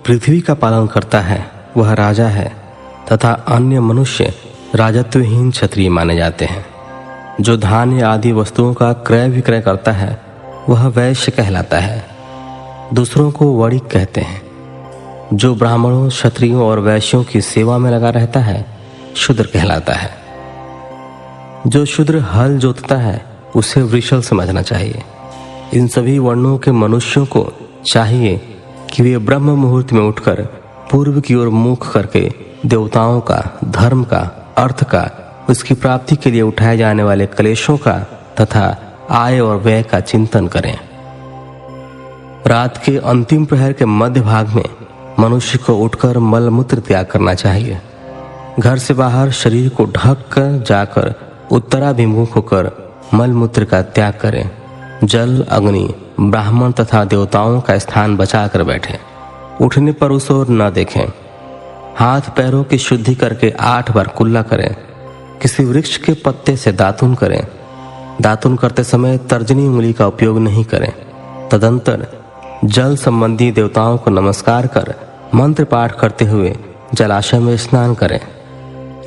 पृथ्वी का पालन करता है वह राजा है तथा अन्य मनुष्य राजत्वहीन क्षत्रिय माने जाते हैं। जो धान्य आदि वस्तुओं का क्रय विक्रय करता है वह वैश्य कहलाता है। दूसरों को वणिक कहते हैं। जो ब्राह्मणों, क्षत्रियों और वैश्यों की सेवा में लगा रहता है शूद्र कहलाता है। जो शूद्र हल जोतता है उसे वृषल समझना चाहिए। इन सभी वर्णों के मनुष्यों को चाहिए कि वे ब्रह्म मुहूर्त में उठकर पूर्व की ओर मुख करके देवताओं का, धर्म का, अर्थ का, उसकी प्राप्ति के लिए उठाए जाने वाले क्लेशों का तथा आय और व्यय का चिंतन करें। रात के अंतिम प्रहर के मध्य भाग में मनुष्य को उठकर मल मूत्र त्याग करना चाहिए। घर से बाहर शरीर को ढक कर जाकर उत्तराभिमुख होकर मल मूत्र का त्याग करें। जल, अग्नि, ब्राह्मण तथा देवताओं का स्थान बचा कर बैठें। उठने पर उस ओर न देखें। हाथ पैरों की शुद्धि करके 8 बार कुल्ला करें। किसी वृक्ष के पत्ते से दातुन करें। दातुन करते समय तर्जनी उंगली का उपयोग नहीं करें। तदंतर जल संबंधी देवताओं को नमस्कार कर मंत्र पाठ करते हुए जलाशय में स्नान करें।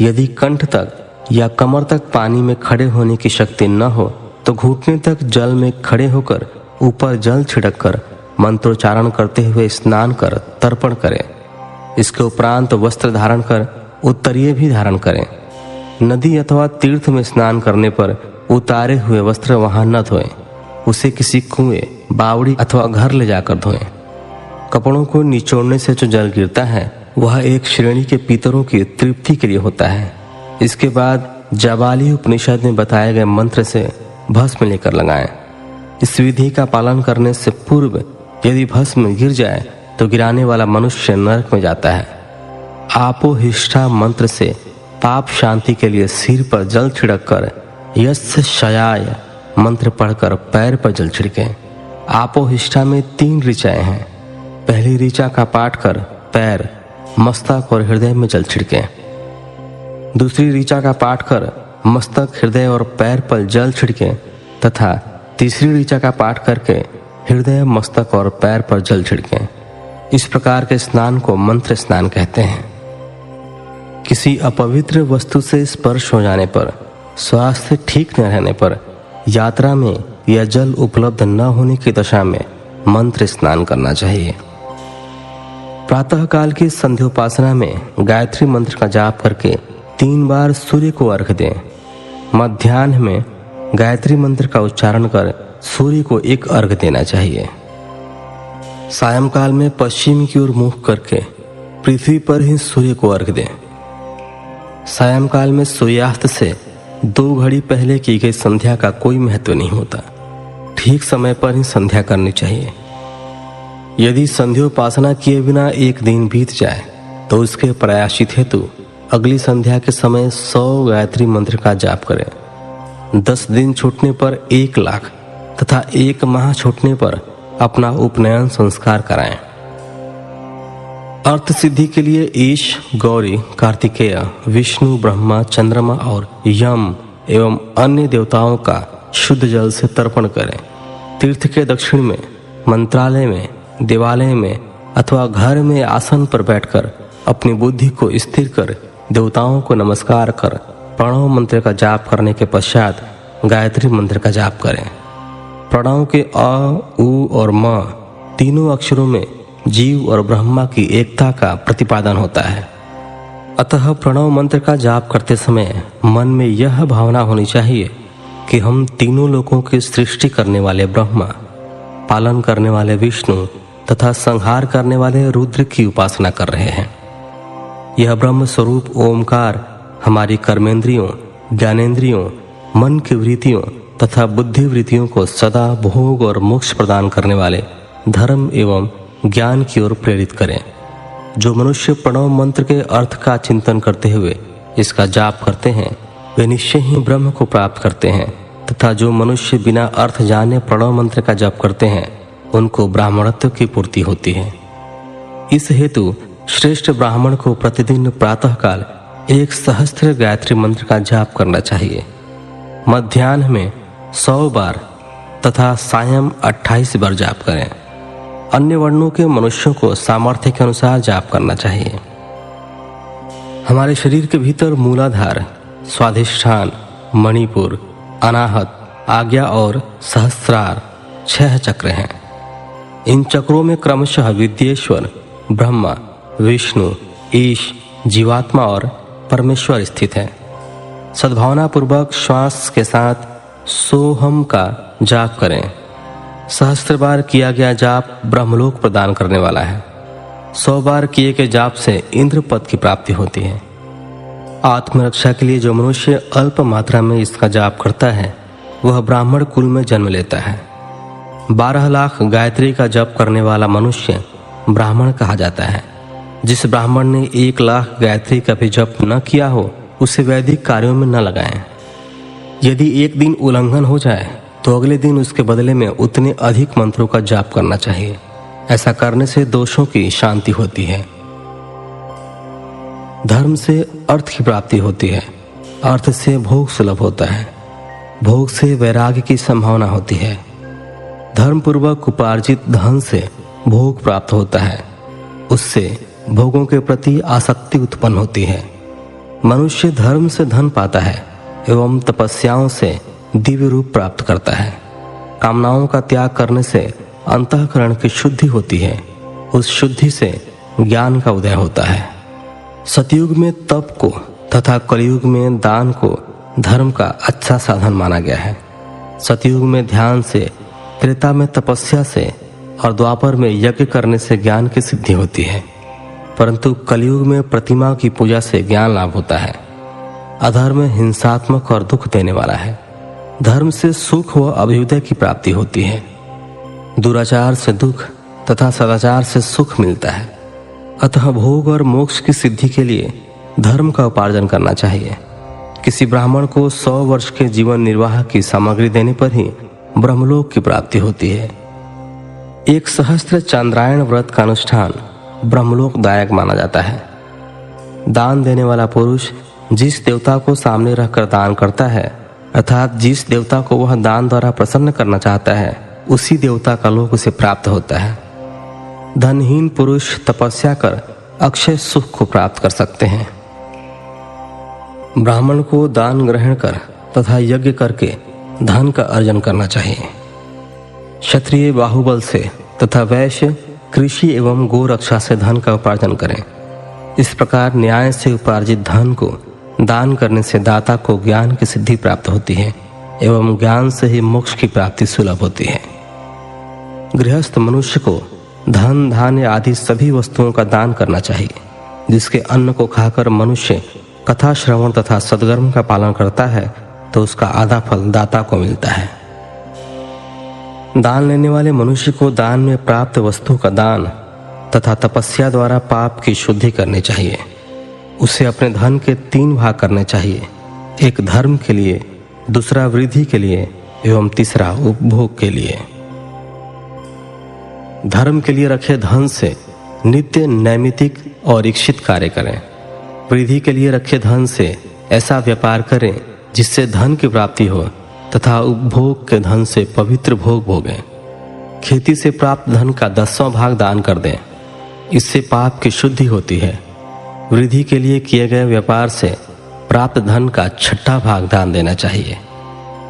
यदि कंठ तक या कमर तक पानी में खड़े होने की शक्ति न हो तो घुटने तक जल में खड़े होकर ऊपर जल छिड़क कर मंत्रोच्चारण करते हुए स्नान कर तर्पण करें। इसके उपरांत वस्त्र धारण कर उत्तरीय भी धारण करें। नदी अथवा तीर्थ में स्नान करने पर उतारे हुए वस्त्र वहां न धोएं। उसे किसी कुएं, बावड़ी अथवा घर ले जाकर धोएं। कपड़ों को निचोड़ने से जो जल गिरता है वह एक श्रेणी के पितरों की तृप्ति के लिए होता है। इसके बाद जाबाली उपनिषद में बताए गए मंत्र से भस्म लेकर लगाएं। इस विधि का पालन करने से पूर्व यदि भस्म गिर जाए तो गिराने वाला मनुष्य नरक में जाता है। आपोहिष्ठा मंत्र से पाप शांति के लिए सिर पर जल छिड़क कर यस्य शयाय मंत्र पढ़कर पैर पर जल छिड़कें। आपोहिष्ठा में 3 ऋचाएं हैं। पहली ऋचा का पाठ कर पैर, मस्तक और हृदय में जल छिड़कें। दूसरी ऋचा का पाठ कर मस्तक, हृदय और पैर पर जल छिड़कें तथा तीसरी ऋचा का पाठ करके हृदय, मस्तक और पैर पर जल छिड़कें। इस प्रकार के स्नान को मंत्र स्नान कहते हैं। किसी अपवित्र वस्तु से स्पर्श हो जाने पर, स्वास्थ्य ठीक न रहने पर, यात्रा में या जल उपलब्ध न होने की दशा में मंत्र स्नान करना चाहिए। प्रातःकाल की संध्योपासना में गायत्री मंत्र का जाप करके 3 बार सूर्य को अर्घ दें। मध्याह्न में गायत्री मंत्र का उच्चारण कर सूर्य को 1 अर्घ देना चाहिए। सायंकाल में पश्चिम की ओर मुख करके पृथ्वी पर ही सूर्य को अर्घ दें। सायंकाल में सूर्यास्त से 2 घड़ी पहले की गई संध्या का कोई महत्व नहीं होता। ठीक समय पर ही संध्या करनी चाहिए। यदि संध्योपासना किए बिना 1 दिन बीत जाए तो उसके प्रायश्चित हेतु अगली संध्या के समय 100 गायत्री मंत्र का जाप करें। 10 दिन छूटने पर 1 लाख तथा 1 माह छूटने पर अपना उपनयन संस्कार कराएं। अर्थ सिद्धि लिए ईश, गौरी, कार्तिकेय, विष्णु, ब्रह्मा, चंद्रमा और यम एवं अन्य देवताओं का शुद्ध जल से तर्पण करें। तीर्थ के दक्षिण में, मंत्रालय में, देवालय में अथवा घर में आसन पर बैठकर अपनी बुद्धि को स्थिर कर देवताओं को नमस्कार कर प्रणव मंत्र का जाप करने के पश्चात गायत्री मंत्र का जाप करें। प्रणव के अ, उ और म तीनों अक्षरों में जीव और ब्रह्मा की एकता का प्रतिपादन होता है। अतः प्रणव मंत्र का जाप करते समय मन में यह भावना होनी चाहिए कि हम तीनों लोकों की सृष्टि करने वाले ब्रह्मा, पालन करने वाले विष्णु तथा संहार करने वाले रुद्र की उपासना कर रहे हैं। यह ब्रह्म स्वरूप ओमकार हमारी कर्मेंद्रियों, ज्ञानेंद्रियों, मन की वृत्तियों तथा बुद्धि वृत्तियों को सदा भोग और मोक्ष प्रदान करने वाले धर्म एवं ज्ञान की ओर प्रेरित करें। जो मनुष्य प्रणव मंत्र के अर्थ का चिंतन करते हुए इसका जाप करते हैं वे निश्चय ही ब्रह्म को प्राप्त करते हैं तथा जो मनुष्य बिना अर्थ जाने प्रणव मंत्र का जप करते हैं उनको ब्राह्मणत्व की पूर्ति होती है। इस हेतु श्रेष्ठ ब्राह्मण को प्रतिदिन प्रातःकाल 1 सहस्त्र गायत्री मंत्र का जाप करना चाहिए। मध्याह्न में 100 बार तथा सायं 28 बार जाप करें। अन्य वर्णों के मनुष्यों को सामर्थ्य के अनुसार जाप करना चाहिए। हमारे शरीर के भीतर मूलाधार, स्वाधिष्ठान, मणिपुर, अनाहत, आज्ञा और सहस्रार 6 चक्र हैं। इन चक्रों में क्रमशः विद्येश्वर, ब्रह्मा, विष्णु, ईश, जीवात्मा और परमेश्वर स्थित है। सद्भावना पूर्वक श्वास के साथ सोहम का जाप करें। सहस्त्र बार किया गया जाप ब्रह्मलोक प्रदान करने वाला है। 100 बार किए गए जाप से इंद्र पद की प्राप्ति होती है। आत्मरक्षा के लिए जो मनुष्य अल्प मात्रा में इसका जाप करता है वह ब्राह्मण कुल में जन्म लेता है। 12 लाख गायत्री का जप करने वाला मनुष्य ब्राह्मण कहा जाता है। जिस ब्राह्मण ने 1 लाख गायत्री का भी जप न किया हो उसे वैदिक कार्यों में न लगाएं। यदि एक दिन उल्लंघन हो जाए तो अगले दिन उसके बदले में उतने अधिक मंत्रों का जाप करना चाहिए। ऐसा करने से दोषों की शांति होती है। धर्म से अर्थ की प्राप्ति होती है। अर्थ से भोग सुलभ होता है। भोग से वैराग्य की संभावना होती है। धर्म पूर्वक उपार्जित धन से भोग प्राप्त होता है। उससे भोगों के प्रति आसक्ति उत्पन्न होती है। मनुष्य धर्म से धन पाता है एवं तपस्याओं से दिव्य रूप प्राप्त करता है। कामनाओं का त्याग करने से अंतःकरण की शुद्धि होती है। उस शुद्धि से ज्ञान का उदय होता है। सतयुग में तप को तथा कलयुग में दान को धर्म का अच्छा साधन माना गया है। सतयुग में ध्यान से, त्रेता में तपस्या से और द्वापर में यज्ञ करने से ज्ञान की सिद्धि होती है। परंतु कलयुग में प्रतिमा की पूजा से ज्ञान लाभ होता है। अधर्म हिंसात्मक और दुख देने वाला है। धर्म से सुख व अभ्युदय की प्राप्ति होती है। दुराचार से दुख तथा सदाचार से सुख मिलता है। अतः भोग और मोक्ष की सिद्धि के लिए धर्म का उपार्जन करना चाहिए। किसी ब्राह्मण को 100 वर्ष के जीवन निर्वाह की सामग्री देने पर ही ब्रह्मलोक की प्राप्ति होती है। एक सहस्त्र चांद्रायण व्रत का अनुष्ठान ब्रह्मलोकदायक माना जाता है। दान देने वाला पुरुष जिस देवता को सामने रखकर दान करता है, अर्थात जिस देवता को वह दान द्वारा प्रसन्न करना चाहता है, उसी देवता का लोक उसे प्राप्त होता है। धनहीन पुरुष तपस्या कर अक्षय सुख को प्राप्त कर सकते हैं। ब्राह्मण को दान ग्रहण कर तथा यज्ञ करके धन का अर्जन करना चाहिए। क्षत्रिय बाहुबल से तथा वैश्य कृषि एवं गो रक्षा से धन का उपार्जन करें। इस प्रकार न्याय से उपार्जित धन को दान करने से दाता को ज्ञान की सिद्धि प्राप्त होती है एवं ज्ञान से ही मोक्ष की प्राप्ति सुलभ होती है। गृहस्थ मनुष्य को धन, धान्य आदि सभी वस्तुओं का दान करना चाहिए। जिसके अन्न को खाकर मनुष्य कथा श्रवण तथा सद्कर्म का पालन करता है तो उसका आधा फल दाता को मिलता है। दान लेने वाले मनुष्य को दान में प्राप्त वस्तु का दान तथा तपस्या द्वारा पाप की शुद्धि करनी चाहिए। उसे अपने धन के 3 भाग करने चाहिए। एक धर्म के लिए, दूसरा वृद्धि के लिए एवं तीसरा उपभोग के लिए। धर्म के लिए रखे धन से नित्य नैमित्तिक और इच्छित कार्य करें। वृद्धि के लिए रखे धन से ऐसा व्यापार करें जिससे धन की प्राप्ति हो तथा उपभोग के धन से पवित्र भोग भोगें। खेती से प्राप्त धन का 10वां भाग दान कर दें। इससे पाप की शुद्धि होती है। वृद्धि के लिए किए गए व्यापार से प्राप्त धन का 6वां भाग दान देना चाहिए।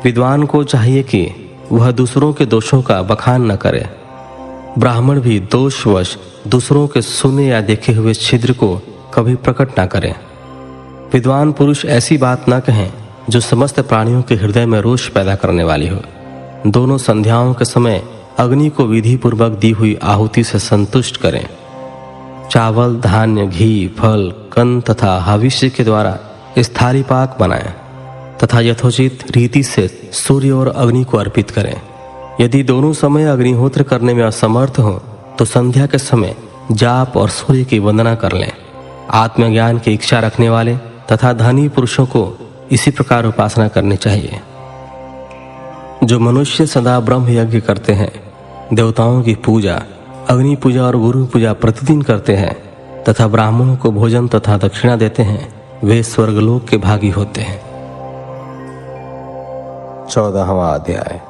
विद्वान को चाहिए कि वह दूसरों के दोषों का बखान न करे। ब्राह्मण भी दोषवश दूसरों के सुने या देखे हुए छिद्र को कभी प्रकट न करें। विद्वान पुरुष ऐसी बात न कहें जो समस्त प्राणियों के हृदय में रोष पैदा करने वाली हो। दोनों संध्याओं के समय अग्नि को विधि पूर्वक दी हुई आहुति से संतुष्ट करें। चावल, धान्य, घी, फल, कन्न तथा हविष्य के द्वारा स्थाली पाक बनाएं तथा यथोचित रीति से सूर्य और अग्नि को अर्पित करें। यदि दोनों समय अग्निहोत्र करने में असमर्थ हो तो संध्या के समय जाप और सूर्य की वंदना कर लें। आत्मज्ञान की इच्छा रखने वाले तथा धनी पुरुषों को इसी प्रकार उपासना करनी चाहिए। जो मनुष्य सदा ब्रह्म यज्ञ करते हैं, देवताओं की पूजा, अग्नि पूजा और गुरु पूजा प्रतिदिन करते हैं तथा ब्राह्मणों को भोजन तथा दक्षिणा देते हैं, वे स्वर्गलोक के भागी होते हैं। 14वां अध्याय।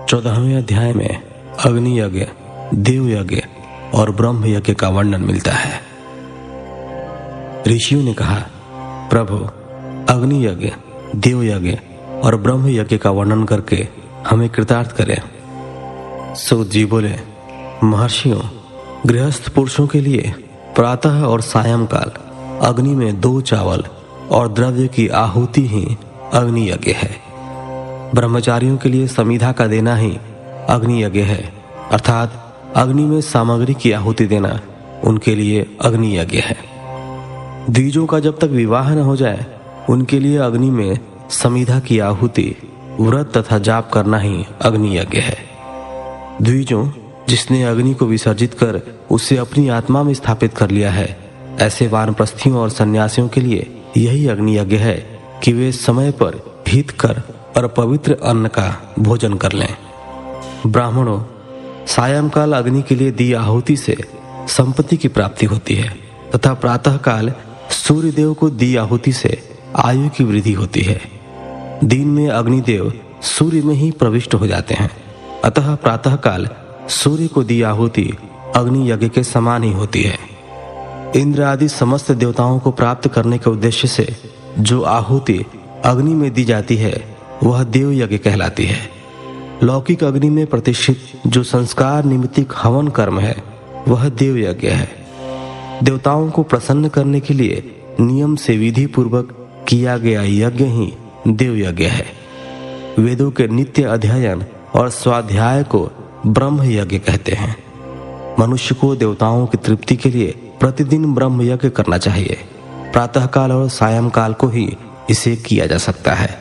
14वें अध्याय में अग्नि यज्ञ देव यज्ञ और ब्रह्म यज्ञ का वर्णन मिलता है। ऋषियों ने कहा, प्रभु, अग्नि यज्ञ, देव यज्ञ और ब्रह्म यज्ञ का वर्णन करके हमें कृतार्थ करें। सूत जी बोले, महर्षियों, गृहस्थ पुरुषों के लिए प्रातः और सायंकाल अग्नि में 2 चावल और द्रव्य की आहुति ही अग्नि यज्ञ है। ब्रह्मचारियों के लिए समिधा का देना ही अग्नि यज्ञ है, अर्थात अग्नि में सामग्री की आहुति देना उनके लिए अग्नि यज्ञ है। द्विजों का जब तक विवाह न हो जाए उनके लिए अग्नि में समिधा की आहुति, व्रत तथा जाप करना ही अग्नि यज्ञ है। द्विजों, जिसने अग्नि को विसर्जित कर उसे अपनी आत्मा में स्थापित कर लिया है, ऐसे वानप्रस्थियों और सन्यासियों के लिए यही अग्नि यज्ञ है कि वे समय पर हित कर और पवित्र अन्न का भोजन कर लें। ब्राह्मणों, सायंकाल अग्नि के लिए दी आहुति से संपत्ति की प्राप्ति होती है तथा प्रातःकाल सूर्य देव को दी आहुति से आयु की वृद्धि होती है। दिन में अग्निदेव सूर्य में ही प्रविष्ट हो जाते हैं, अतः प्रातःकाल सूर्य को दी आहुति अग्नि यज्ञ के समान ही होती है। इंद्र आदि समस्त देवताओं को प्राप्त करने के उद्देश्य से जो आहुति अग्नि में दी जाती है वह देव यज्ञ कहलाती है। लौकिक अग्नि में प्रतिष्ठित जो संस्कार निमित्तिक हवन कर्म है वह देव यज्ञ है। देवताओं को प्रसन्न करने के लिए नियम से विधि पूर्वक किया गया यज्ञ ही देव यज्ञ है। वेदों के नित्य अध्ययन और स्वाध्याय को ब्रह्म यज्ञ कहते हैं। मनुष्य को देवताओं की तृप्ति के लिए प्रतिदिन ब्रह्म यज्ञ करना चाहिए। प्रातःकाल और सायंकाल को ही इसे किया जा सकता है।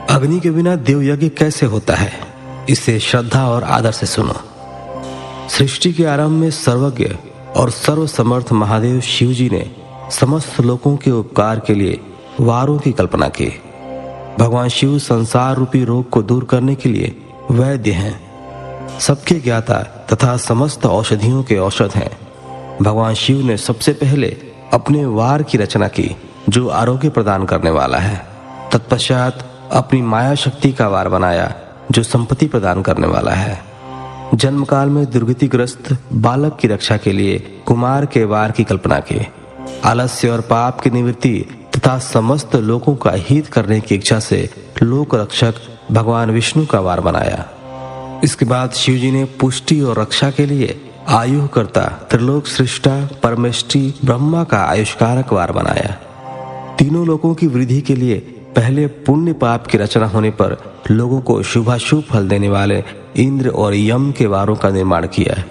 अग्नि के बिना देव यज्ञ कैसे होता है, इसे श्रद्धा और आदर से सुनो। सृष्टि के आरंभ में सर्वज्ञ और सर्वसमर्थ महादेव शिव जी ने समस्त लोगों के उपकार के लिए वारों की कल्पना की। भगवान शिव संसार रूपी रोग को दूर करने के लिए वैद्य हैं, सबके ज्ञाता तथा समस्त औषधियों के औषध हैं। भगवान शिव ने सबसे पहले अपने वार की रचना की जो आरोग्य प्रदान करने वाला है। तत्पश्चात अपनी माया शक्ति का वार बनाया जो संपत्ति प्रदान करने वाला है। जन्म काल में दुर्गतिग्रस्त बालक की रक्षा के लिए कुमार के वार की कल्पना की। आलस्य और पाप की निवृत्ति तथा समस्त लोगों का हित करने की इच्छा से लोक रक्षक भगवान विष्णु का वार बनाया। इसके बाद शिव जी ने पुष्टि और रक्षा के लिए आयुकर्ता त्रिलोक सृष्टा परमेष्टि ब्रह्मा का आयुष्कारक वार बनाया। तीनों लोगों की वृद्धि के लिए पहले पुण्य पाप की रचना होने पर लोगों को शुभाशुभ फल देने वाले इंद्र और यम के वारों का निर्माण किया।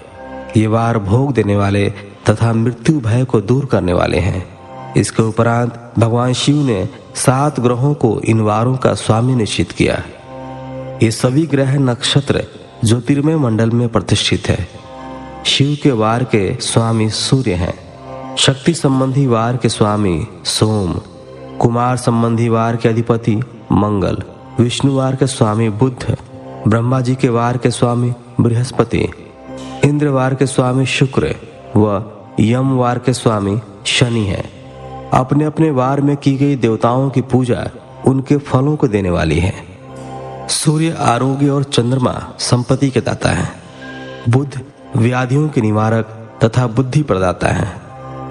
ये वार भोग देने वाले तथा मृत्यु भय को दूर करने वाले हैं। इसके उपरांत भगवान शिव ने 7 ग्रहों को इन वारों का स्वामी निश्चित किया। ये सभी ग्रह नक्षत्र ज्योतिर्मय मंडल में प्रतिष्ठित है। शिव के वार के स्वामी सूर्य हैं, शक्ति संबंधी वार के स्वामी सोम, कुमार संबंधी वार के अधिपति मंगल, विष्णु वार के स्वामी बुध, ब्रह्मा जी के वार के स्वामी बृहस्पति, इंद्र वार के स्वामी शुक्र व यम वार के स्वामी शनि हैं। अपने अपने वार में की गई देवताओं की पूजा उनके फलों को देने वाली है। सूर्य आरोग्य और चंद्रमा संपत्ति के दाता है। बुध व्याधियों के निवारक तथा बुद्धि प्रदाता है।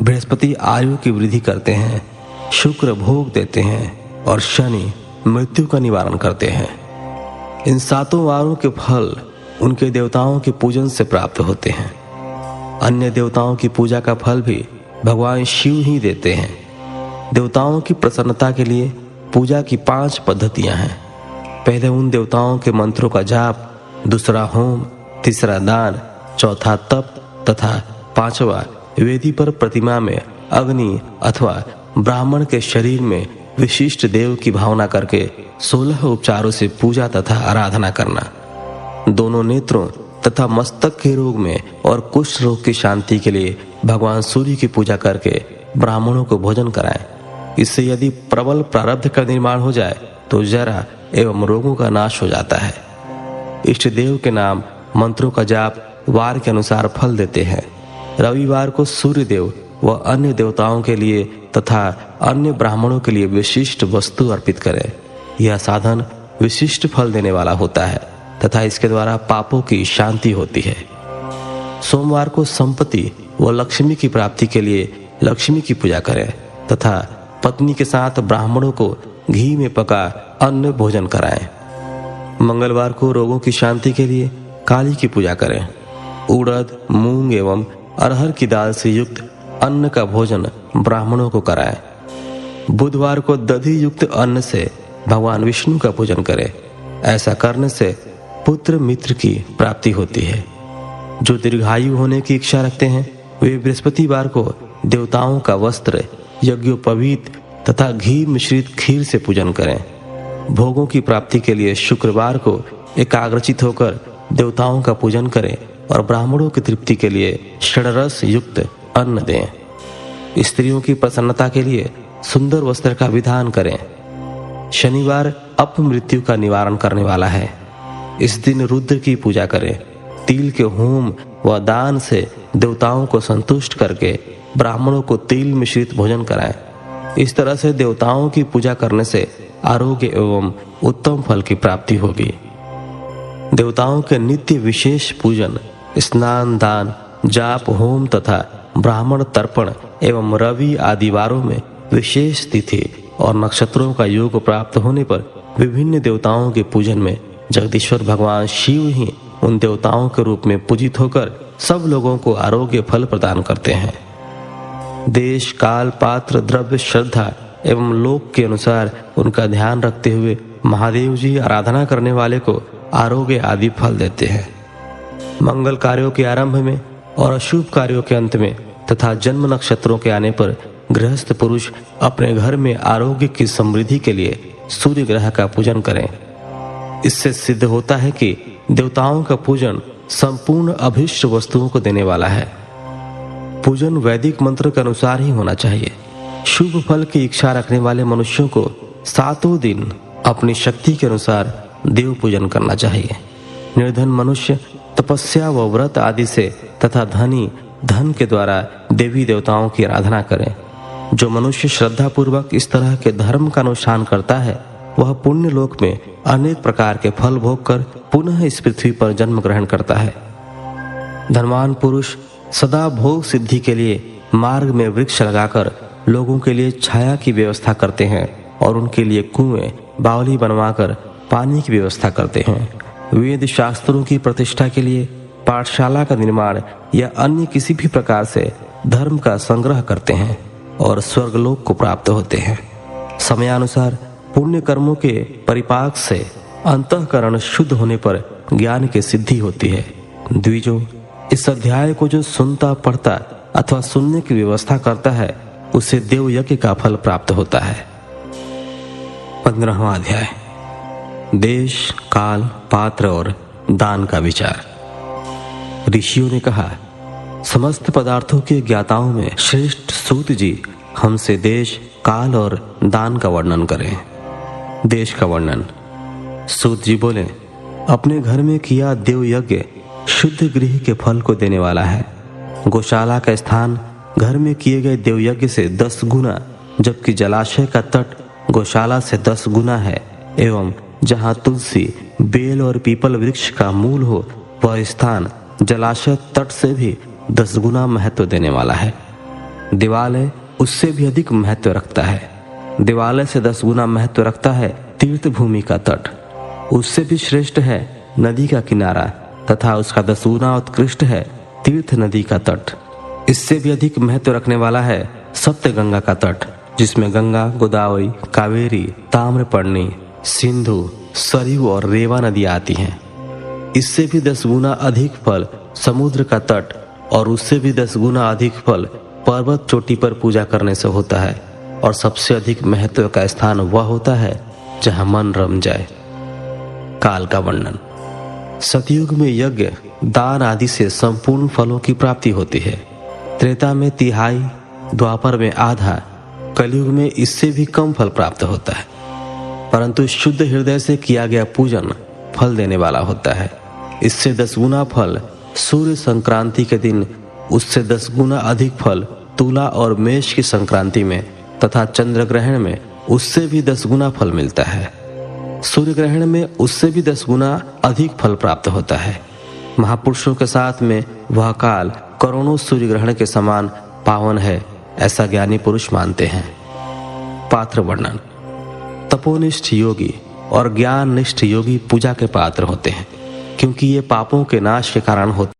बृहस्पति आयु की वृद्धि करते हैं। शुक्र भोग देते हैं और शनि मृत्यु का निवारण करते हैं। इन 7 वारों के फल उनके देवताओं के पूजन से प्राप्त होते हैं। अन्य देवताओं की पूजा का फल भी भगवान शिव ही देते हैं। देवताओं की प्रसन्नता के लिए पूजा की 5 पद्धतियां हैं। पहले उन देवताओं के मंत्रों का जाप, दूसरा होम, तीसरा दान, चौथा तप तथा 5वां वेदी पर प्रतिमा में अग्नि अथवा ब्राह्मण के शरीर में विशिष्ट देव की भावना करके 16 उपचारों से पूजा तथा आराधना करना। दोनों नेत्रों तथा मस्तक के रोग में और कुष्ठ रोग की शांति के लिए भगवान सूर्य की पूजा करके ब्राह्मणों को भोजन कराएं। इससे यदि प्रबल प्रारब्ध का निर्माण हो जाए तो जरा एवं रोगों का नाश हो जाता है। इष्ट देव के नाम मंत्रों का जाप वार के अनुसार फल देते हैं। रविवार को सूर्य देव व अन्य देवताओं के लिए तथा अन्य ब्राह्मणों के लिए विशिष्ट वस्तु अर्पित करें। यह साधन विशिष्ट फल देने वाला होता है तथा इसके द्वारा पापों की शांति होती है। सोमवार को संपत्ति व लक्ष्मी की प्राप्ति के लिए लक्ष्मी की पूजा करें तथा पत्नी के साथ ब्राह्मणों को घी में पका अन्न भोजन कराएं। मंगलवार को रोगों की शांति के लिए काली की पूजा करें। उड़द, मूंग एवं अरहर की दाल से युक्त अन्न का भोजन ब्राह्मणों को कराएं। बुधवार को दधि युक्त अन्न से भगवान विष्णु का पूजन करें। ऐसा करने से पुत्र मित्र की प्राप्ति होती है। जो दीर्घायु होने की इच्छा रखते हैं वे बृहस्पतिवार को देवताओं का वस्त्र, यज्ञोपवीत तथा घी मिश्रित खीर से पूजन करें। भोगों की प्राप्ति के लिए शुक्रवार को एकाग्रचित होकर देवताओं का पूजन करें और ब्राह्मणों की तृप्ति के लिए षड्रस युक्त अन्न दें। स्त्रियों की प्रसन्नता के लिए सुंदर वस्त्र का विधान करें। शनिवार अपमृत्यु का निवारण करने वाला है। इस दिन रुद्र की पूजा करें। तिल के होम व दान से देवताओं को संतुष्ट करके ब्राह्मणों को तिल मिश्रित भोजन कराएं। इस तरह से देवताओं की पूजा करने से आरोग्य एवं उत्तम फल की प्राप्ति होगी। देवताओं के नित्य विशेष पूजन, स्नान, दान, जाप, होम तथा ब्राह्मण तर्पण एवं रवि आदि वारों में विशेष तिथि और नक्षत्रों का योग प्राप्त होने पर विभिन्न देवताओं के पूजन में जगदीश्वर भगवान शिव ही उन देवताओं के रूप में पूजित होकर सब लोगों को आरोग्य फल प्रदान करते हैं। देश, काल, पात्र, द्रव्य, श्रद्धा एवं लोक के अनुसार उनका ध्यान रखते हुए महादेव जी आराधना करने वाले को आरोग्य आदि फल देते हैं। मंगल कार्यों के आरंभ में और अशुभ कार्यों के अंत में तथा जन्म नक्षत्रों के आने पर गृहस्थ पुरुष अपने घर में आरोग्य की समृद्धि के लिए सूर्य ग्रह का पूजन करें। इससे सिद्ध होता है कि देवताओं का पूजन संपूर्ण अभीष्ट वस्तुओं को देने वाला है। पूजन वैदिक मंत्र के अनुसार ही होना चाहिए। शुभ फल की इच्छा रखने वाले मनुष्यों को 7 दिन अपनी शक्ति के अनुसार देव पूजन करना चाहिए। निर्धन मनुष्य तपस्या व व्रत आदि से तथा धनी धन के द्वारा देवी देवताओं की आराधना करें। जो मनुष्य श्रद्धा पूर्वक इस तरह के धर्म का अनुष्ठान करता है वह पुण्य लोक में अनेक प्रकार के फल भोग कर पुनः इस पृथ्वी पर जन्म ग्रहण करता है। धनवान पुरुष सदा भोग सिद्धि के लिए मार्ग में वृक्ष लगाकर लोगों के लिए छाया की व्यवस्था करते हैं और उनके लिए कुएं, बावली बनवाकर पानी की व्यवस्था करते हैं। वेद शास्त्रों की प्रतिष्ठा के लिए पाठशाला का निर्माण या अन्य किसी भी प्रकार से धर्म का संग्रह करते हैं और स्वर्गलोक को प्राप्त होते हैं। समयानुसार पुण्य कर्मों के परिपाक से अंतःकरण शुद्ध होने पर ज्ञान की सिद्धि होती है। द्विजों, इस अध्याय को जो सुनता, पढ़ता अथवा सुनने की व्यवस्था करता है उसे देव यज्ञ का फल प्राप्त होता है। 15वां अध्याय देश, काल, पात्र और दान का विचार। ऋषियों ने कहा, समस्त पदार्थों के ज्ञाताओं में श्रेष्ठ सूत जी हमसे देश, काल और दान का वर्णन करें। देश का वर्णन। सूत जी बोले, अपने घर में किया देव यज्ञ शुद्ध गृह के फल को देने वाला है। गौशाला का स्थान घर में किए गए देव यज्ञ से 10 गुना, जबकि जलाशय का तट गौशाला से 10 गुना है। एवं जहाँ तुलसी, बेल और पीपल वृक्ष का मूल हो वह स्थान जलाशय तट से भी 10 गुना महत्व देने वाला है। देवालय उससे भी अधिक महत्व रखता है। देवालय से 10 गुना महत्व रखता है तीर्थ भूमि का तट। उससे भी श्रेष्ठ है नदी का किनारा तथा उसका 10 गुना उत्कृष्ट है तीर्थ नदी का तट। इससे भी अधिक महत्व रखने वाला है सप्त गंगा का तट, जिसमें गंगा, गोदावरी, कावेरी, ताम्रपर्णी, सिंधु, सरयू और रेवा नदी आती हैं। इससे भी 10 गुना अधिक फल समुद्र का तट और उससे भी 10 गुना अधिक फल पर्वत चोटी पर पूजा करने से होता है। और सबसे अधिक महत्व का स्थान वह होता है जहां मन रम जाए। काल का वर्णन। सतयुग में यज्ञ, दान आदि से संपूर्ण फलों की प्राप्ति होती है। त्रेता में 1/3, द्वापर में आधा, कलयुग में इससे भी कम फल प्राप्त होता है। परंतु शुद्ध हृदय से किया गया पूजन फल देने वाला होता है। इससे 10 गुना फल सूर्य संक्रांति के दिन, उससे 10 गुना अधिक फल तुला और मेष की संक्रांति में तथा चंद्र ग्रहण में उससे भी 10 गुना फल मिलता है। सूर्य ग्रहण में उससे भी 10 गुना अधिक फल प्राप्त होता है। महापुरुषों के साथ में वह काल करोड़ों सूर्य ग्रहण के समान पावन है, ऐसा ज्ञानी पुरुष मानते हैं। पात्र वर्णन। तपोनिष्ठ योगी और ज्ञान निष्ठ योगी पूजा के पात्र होते हैं, क्योंकि ये पापों के नाश के कारण होते